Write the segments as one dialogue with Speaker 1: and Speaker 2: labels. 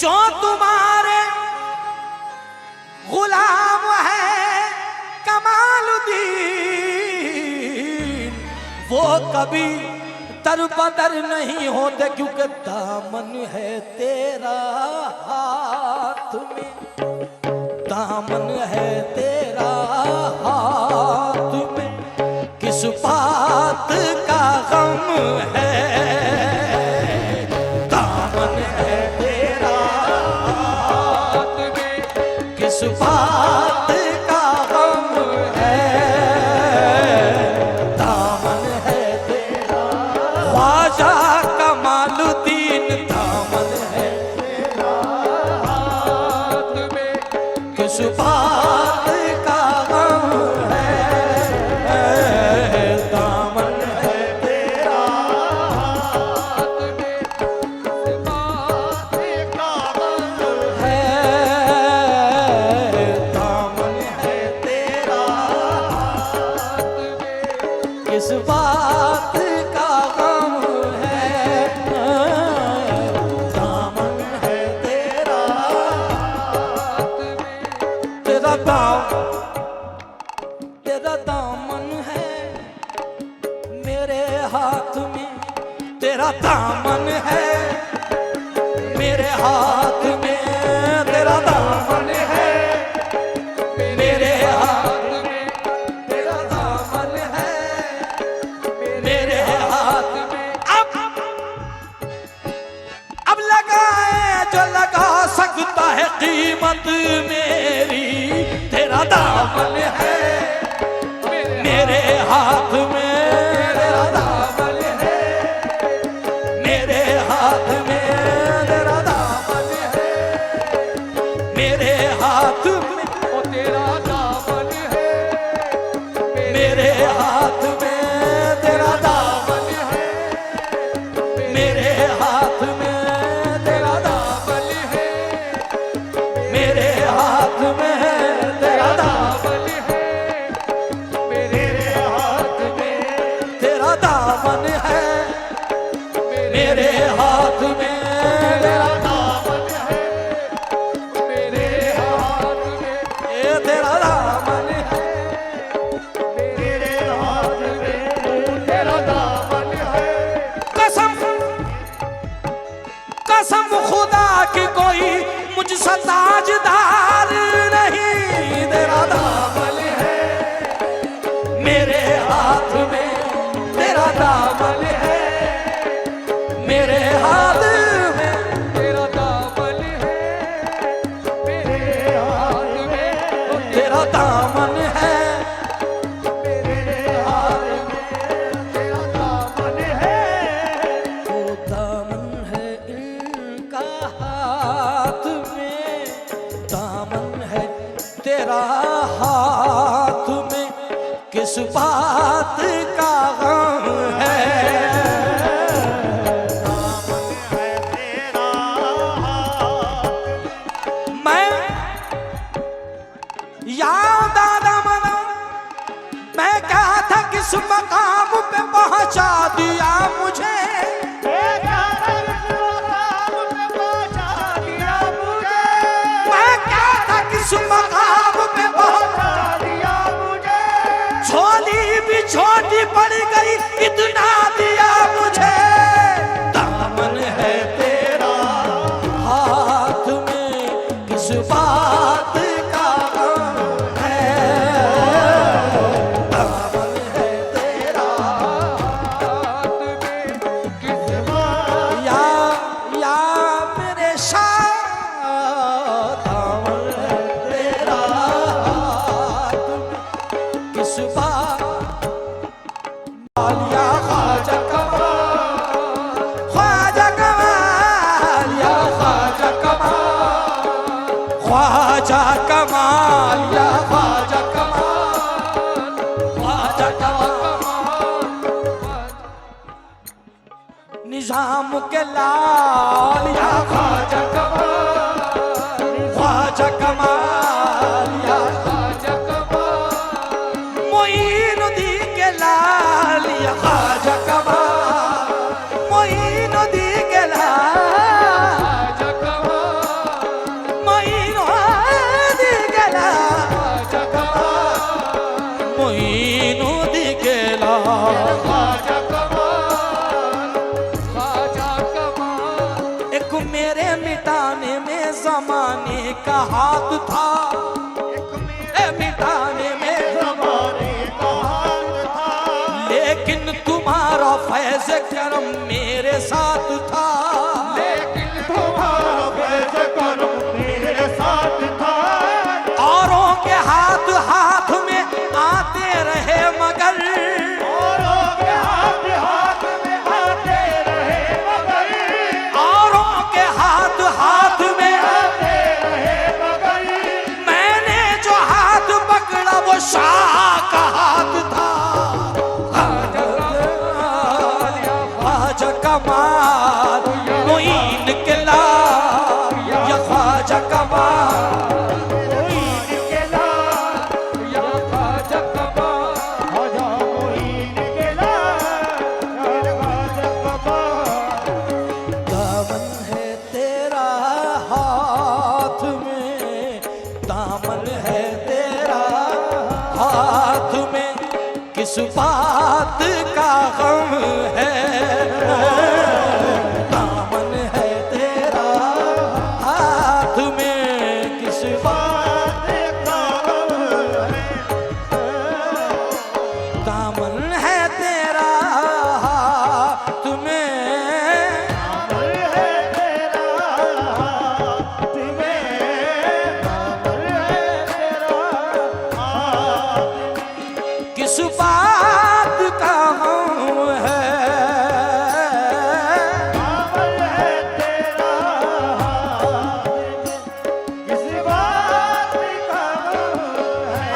Speaker 1: जो तुम्हारे गुलाम है कमालुद्दीन, वो कभी दरबदर नहीं होते, क्योंकि दामन है तेरा हाथ में, दामन है तेरा हाथ में, किस बात का गम है, दामन है तेरा हाथ में, किस बात का गम है, दामन है तेरा ख्वाजा कमालुद्दीन, दामन है तेरा हाथ में, किस बात का गम है, दामन है तेरा हाथ में, किस बात का गम है, दामन है तेरा हाथ में, किस बात का गम है, दामन है तेरा हाथ में, तेरा दामन है मेरे हाथ में, तेरा दामन है मेरे हाथ में, तेरा दामन है मेरे हाथ में, तेरा दामन है मेरे हाथ में। अब लगाए जो लगा सकता है कीमत मेरी, तेरा दामन है मेरे हाथ में, तेरा दामन है मेरे हाथ में, तेरा दामन है मेरे हाथ में, ओ तेरा दामन है मेरे हाथ में, तेरा दामन है मेरे हाथ में, तेरा दामन है मेरे हाथ में, तेरा दामन है मेरे हाथ में, तेरा दामन है मेरे हाथ में, तेरा दामन है मेरे हाथ में, तेरा दामन है मेरे हाथ में, तेरा दामन है। कसम कसम खुदा की कोई मुझसे ताजदार नहीं, तेरा दामन है मेरे हाथ में, तेरा दामन है मेरे हाथ में, तेरा दामन है मेरे हाथ में, तेरा दामन है मेरे हाथ में, तेरा दामन है, वो दामन है इनका हाथ में, दामन है तेरा हाथ में, किस बात का गम है, दामन है तेरा हाथ। मैं याद आदा मना, मैं कहा था किस मकाम पे पहुंचा दिया मुझे, मैं क्या था किस मकाम पे पहुंचा दिया मुझे, झोली भी छोटी पड़ गई इतना दिया मुझे, दामन है तेरा हाथ में, किस बात का गम है, दामन है तेरा हाथ में, किस बात या मेरे शाह, दामन है तेरा हाथ में, किस बात या ख्वाजा कमाल, ख्वाजा कमाल, या ख्वाजा कमाल, ख्वाजा कमाल, या ख्वाजा कमाल, ख्वाजा कमाल, निजाम के लाल, या ख्वाजा कमाल, ख्वाजा कमाल, या ख्वाजा कमाल, मोइनुद्दीन के लाल, या ख्वाजा कमाल, मोइनुद्दीन के लाल, ख्वाजा कमाल, जमाने का हाथ था, मिटाने में
Speaker 2: जमाने का हाथ था,
Speaker 1: लेकिन तुम्हारा फैज़ करम मेरे साथ था,
Speaker 2: लेकिन तुम्हारा फैज़ करम मेरे साथ था।
Speaker 1: औरों के हाथ हाथ में आते रहे मगर,
Speaker 2: औरों के हाथ हाथ में आते रहे मगर,
Speaker 1: औरों के हाथ हाथ में
Speaker 2: आते रहे मगर,
Speaker 1: मैंने जो हाथ पकड़ा वो शाह का हाथ था। ख्वाजा कमाल मोइन के लाल, या ख्वाजा कमाल
Speaker 2: मोइन के लाल, या ख्वाजा कमाल, ख्वाजा मोइन के लाल, या ख्वाजा कमाल।
Speaker 1: दामन है तेरा हाथ में, दामन है तेरा हाथ में, किस बात का गम है, दामन है तेरा हाथ में, किस बात का गम है, दामन है तेरा हाथ में,
Speaker 2: अमर है तेरा हाथ में, अमर है तेरा हाथ में,
Speaker 1: किस बात का गम है,
Speaker 2: अमर है तेरा हाथ में, किस बात का गम है।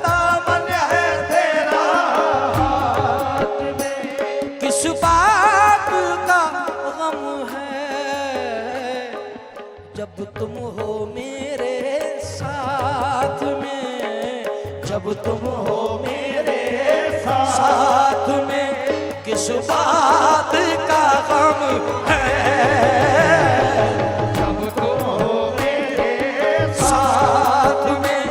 Speaker 1: दामन है तेरा
Speaker 2: हाथ में,
Speaker 1: किस बात का गम है, जब तुम हो मेरे साथ में, जब तुम हो मेरे साथ में, किस बात का गम है,
Speaker 2: जब तुम हो मेरे
Speaker 1: साथ में,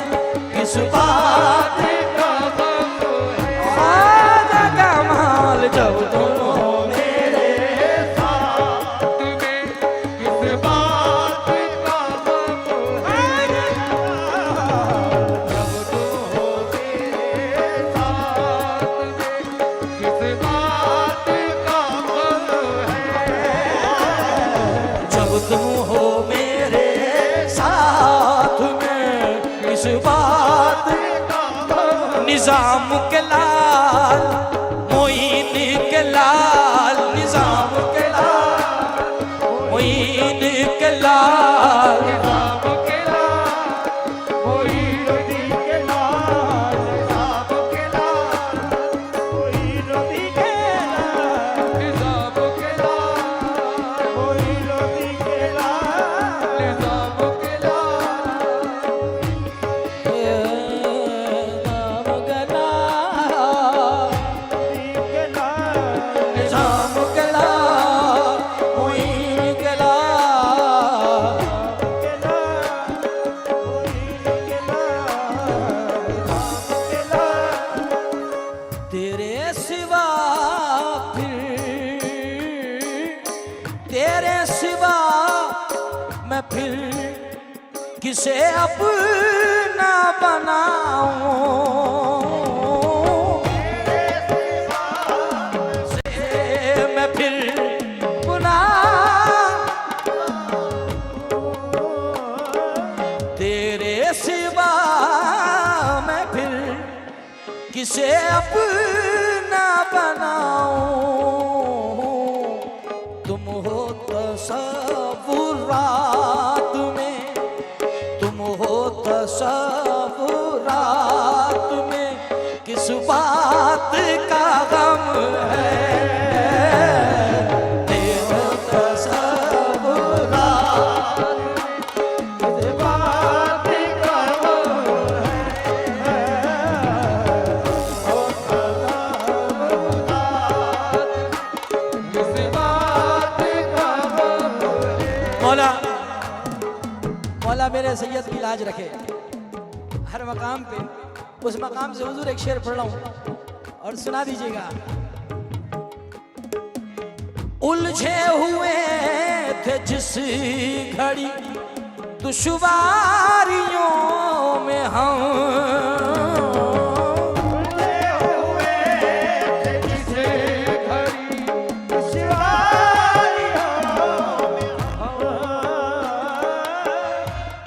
Speaker 1: किस बात
Speaker 2: का गम है।
Speaker 1: ख्वाजा कमाल, जब तुम हो
Speaker 2: मेरे साथ में किस बात का गम है, जब तुम हो मेरे साथ में किस बात का गम है,
Speaker 1: जब तुम हो मेरे साथ में, इस बात निजाम के लाल मोइन के लाल, निजाम के लाल मोइन के लाल,
Speaker 2: निज़ाम के लाल, मोइनुद्दीन के लाल, निज़ाम के लाल, मोइनुद्दीन के लाल, निज़ाम के लाल, मोइनुद्दीन के लाल, निज़ाम के लाल,
Speaker 1: निजाम के लाल मोइन के लाल, तेरे सिवा फिर, तेरे सिवा मैं फिर किसे अपना बनाऊं, से मैं फिर पुना, तेरे सिवा मैं फिर किसे अपना बनाऊं, तुम हो तसव्वुरात में, तुम हो तसव्वुरात में, किस बात का गम है, तेरे तसव्वुरात
Speaker 2: किस बात का गम है, किस बात का गम है।
Speaker 1: मौला मौला मेरे सैयद की लाज रखे, हर मकाम पे उस मकाम से हुजूर एक शेर पढ़ रहा हूँ और सुना दीजिएगा। उलझे हुए थे जिस घड़ी दुश्वारियों में हम,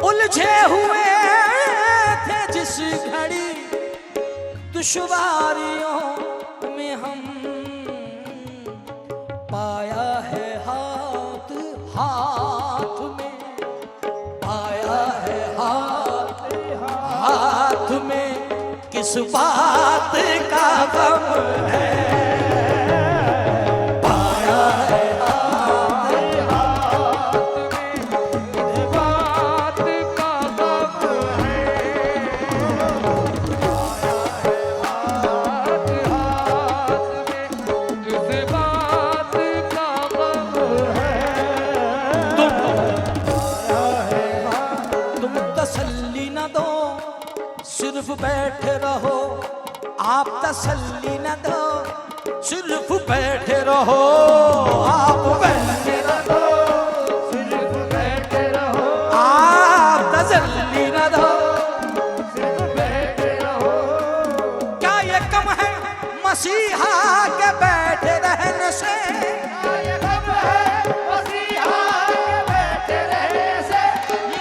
Speaker 1: उलझे हुए थे जिस घड़ी दुश्वारियों में हम, पाया है हाथ हाथ में, पाया है हाथ हाथ में, किस बात का गम है, पाया है हाथ हाथ में, किस बात का गम है, पाया है हाथ हाथ में, किस बात का गम है। तुम तसल्ली न दो, सिर्फ बैठे रहो, आप तसल्ली न दो, सिर्फ बैठे रहो, आप बैठे रहो, सिर्फ बैठे रहो, आप तसल्ली न दो, सिर्फ बैठे रहो। क्या ये कम है मसीहा के बैठे रहने से, क्या ये कम है मसीहा के बैठे रहने से,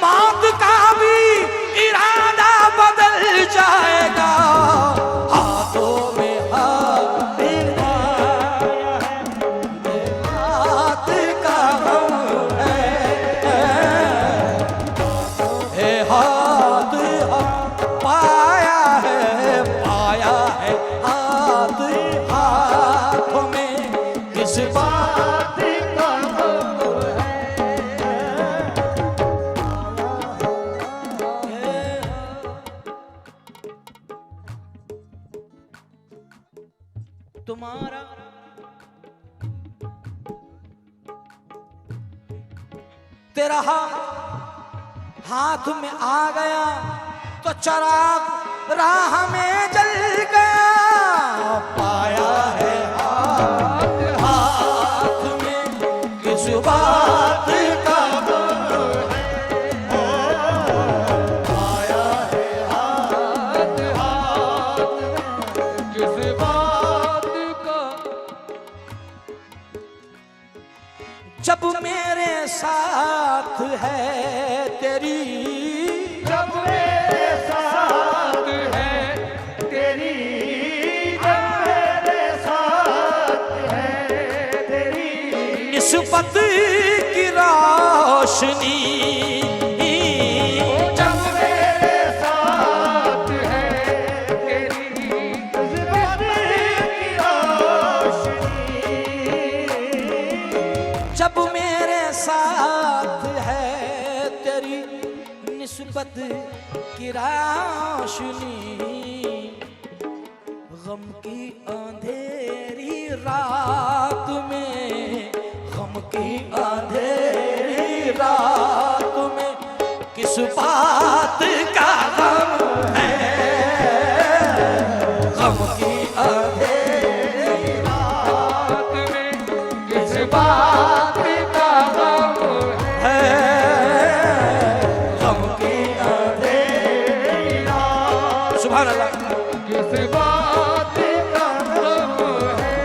Speaker 1: मौत का भी इरादा बदल जाएगा, हाथों में हाथ हाथ का गम है, हाथ पाया है हाथ हाथों में, किस बात का गम है। तुम्हारा तेरा हाथ में आ गया तो चिराग राह में जल गया, पाया है हाथ हाथ में, किस बात का गम है, पाया है हाथ हाथ में, किस बात का। जब मेरे साथ है तेरी,
Speaker 2: जब मेरे साथ है तेरी, जब मेरे साथ है तेरी,
Speaker 1: निस्बत की रोशनी,
Speaker 2: जब मेरे साथ है तेरी, निस्बत की रोशनी,
Speaker 1: जब मेरे साथ है तेरी निस्बत की रोशनी, गम की अंधेरी रात में, गम की अंधेरी रात में, किस बात का गम है, गम की अंधेरी रात में, किस बात का गम है, गम की अंधेरी रात। सुभान अल्लाह।
Speaker 2: किस बात का गम है,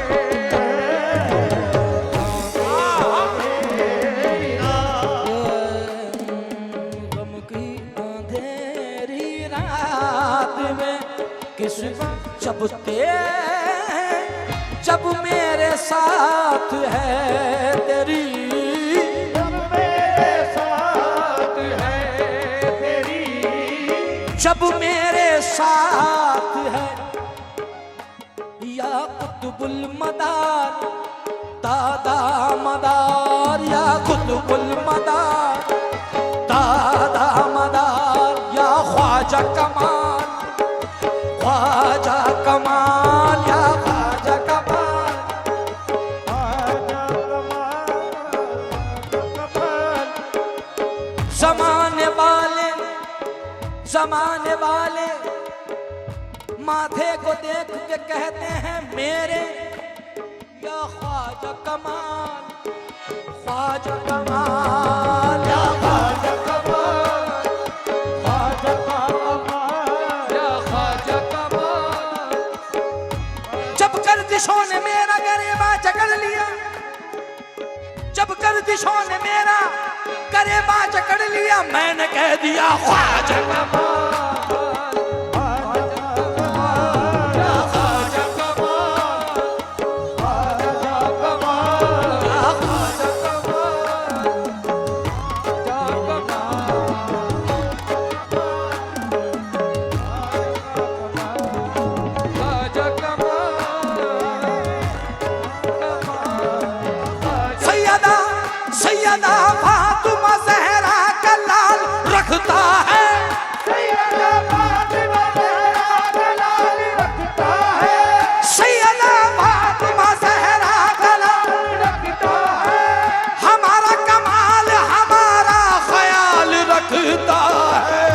Speaker 1: गम की अंधेरी रात में, किस जब मेरे साथ है तेरी,
Speaker 2: जब मेरे साथ है तेरी,
Speaker 1: जब मेरे साथ है, या कुतुबुल मदार दादा मदार, या कुतुबुल मदार दादा मदार, या ख्वाजा कमाल, ख्वाजा कमाल, या ख्वाजा कमाल, जमाने वाले माथे को देख के कहते हैं मेरे, या ख्वाजा कमाल, ख्वाजा कमाल, या ख्वाजा कमाल,
Speaker 2: ख्वाजा कमाल,
Speaker 1: या ख्वाजा कमाल। जब गर्दिशों ने मेरा गरेबा जकड़ लिया, जब गर्दिशों ने मेरा गरेबा जकड़ लिया, मैंने कह दिया ख्वाजा कमाल, सैयदा फातिमा ज़हरा का लाल रखता है,
Speaker 2: सैयदा फातिमा ज़हरा का लाल रखता है,
Speaker 1: सैयदा फातिमा ज़हरा का लाल
Speaker 2: रखता है,
Speaker 1: हमारा कमाल हमारा ख्याल रखता है।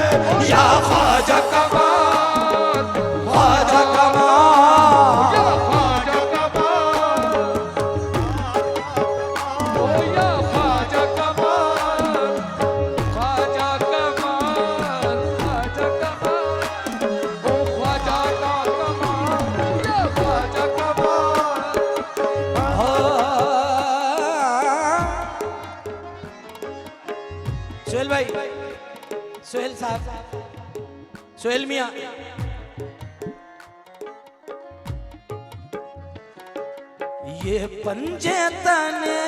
Speaker 1: या ख्वाजा कमाल, ख्वाजा कमाल,
Speaker 2: या ख्वाजा कमाल,
Speaker 1: ओ या ख्वाजा कमाल, ख्वाजा कमाल, ख्वाजा कमाल, ओ ख्वाजा का कमाल, या ख्वाजा कमाल। सोहेल भाई, सोहेल साहब, सोहेल मियां, ये पंजे तने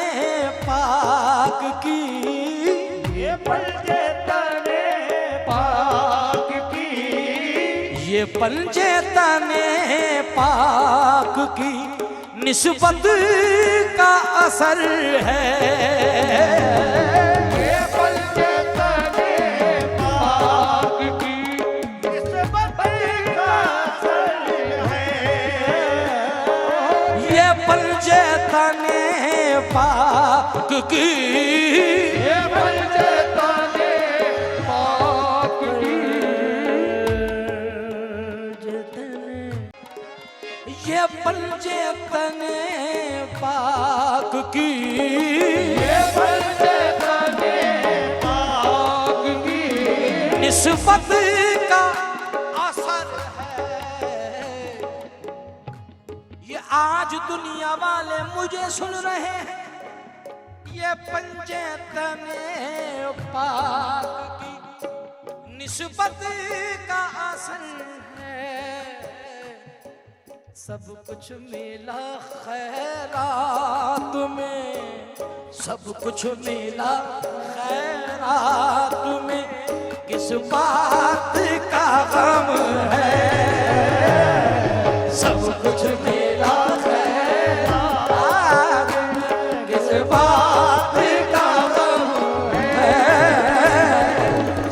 Speaker 1: पाक की,
Speaker 2: ये पंजे तने पाक की,
Speaker 1: ये पंजे तने पाक की निस्बत का असर है।
Speaker 2: ये पंजे तने पाक की निस्बत का असर है।
Speaker 1: ये पंजे तने पाक की,
Speaker 2: ये पंजे तने पाक की,
Speaker 1: ये पंजे तने पाक की,
Speaker 2: ये पंजे तने पाक की
Speaker 1: निस्बत का असर है। ये आज दुनिया वाले मुझे सुन रहे हैं, ये पंजे तने पाक की निस्बत का असर है। सब कुछ मिला खैरात में, सब कुछ मिला खैरात में, किस बात का गम है। सब कुछ मिला खैरात में, किस बात का गम है।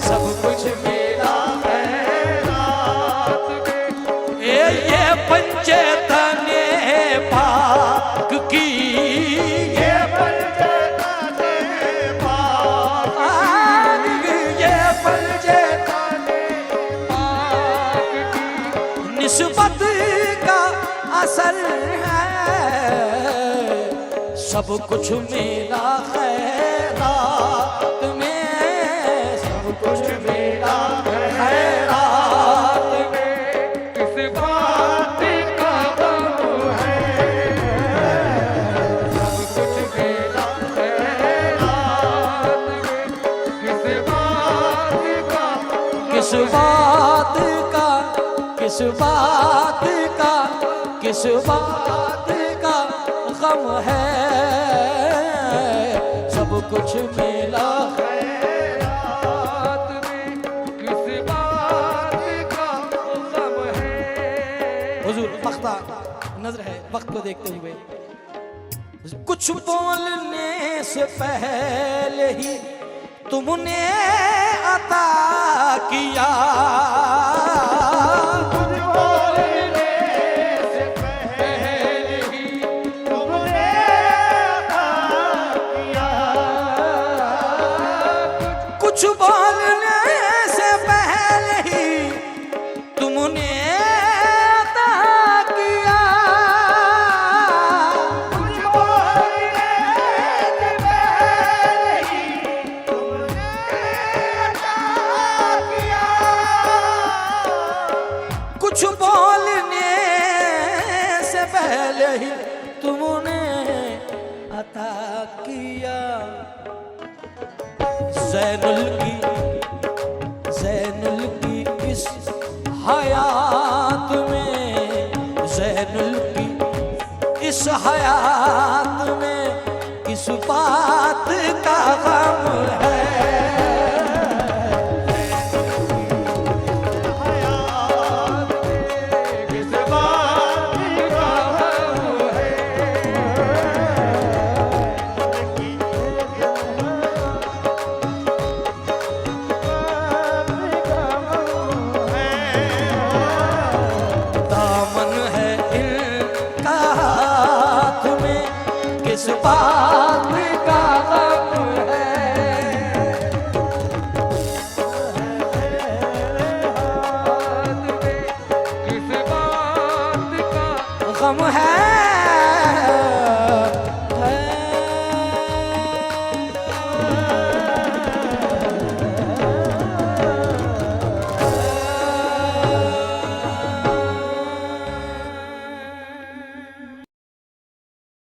Speaker 1: सब कुछ मिला खैरात में, ये पंजे तने पाक की,
Speaker 2: ये पंजे तने पाक
Speaker 1: ये पंजे
Speaker 2: तने पाक की
Speaker 1: निस्बत का असर है। सब कुछ मेरा खैरात में, सब कुछ मेरा खैरात में,
Speaker 2: किस बात का गम है। सब कुछ मेरा खैरात में, किस बात का,
Speaker 1: किस बात का, किस बात का, किस बात का गम है। सब कुछ मिला
Speaker 2: खैरात में, किस बात का गम है।
Speaker 1: हुजूर मख्ता नजर है वक्त को देखते हुए, कुछ बोलने से पहले ही तुमने अता किया,
Speaker 2: कुछ बोलने से पहले ही तुमने अता किया,
Speaker 1: कुछ बोलने से पहले ही तुमने अता किया।
Speaker 2: कुछ
Speaker 1: कुछ बोलने से पहले ही तुमने अता किया। ज़ैनुल की इस हयात में, ज़ैनुल की इस हयात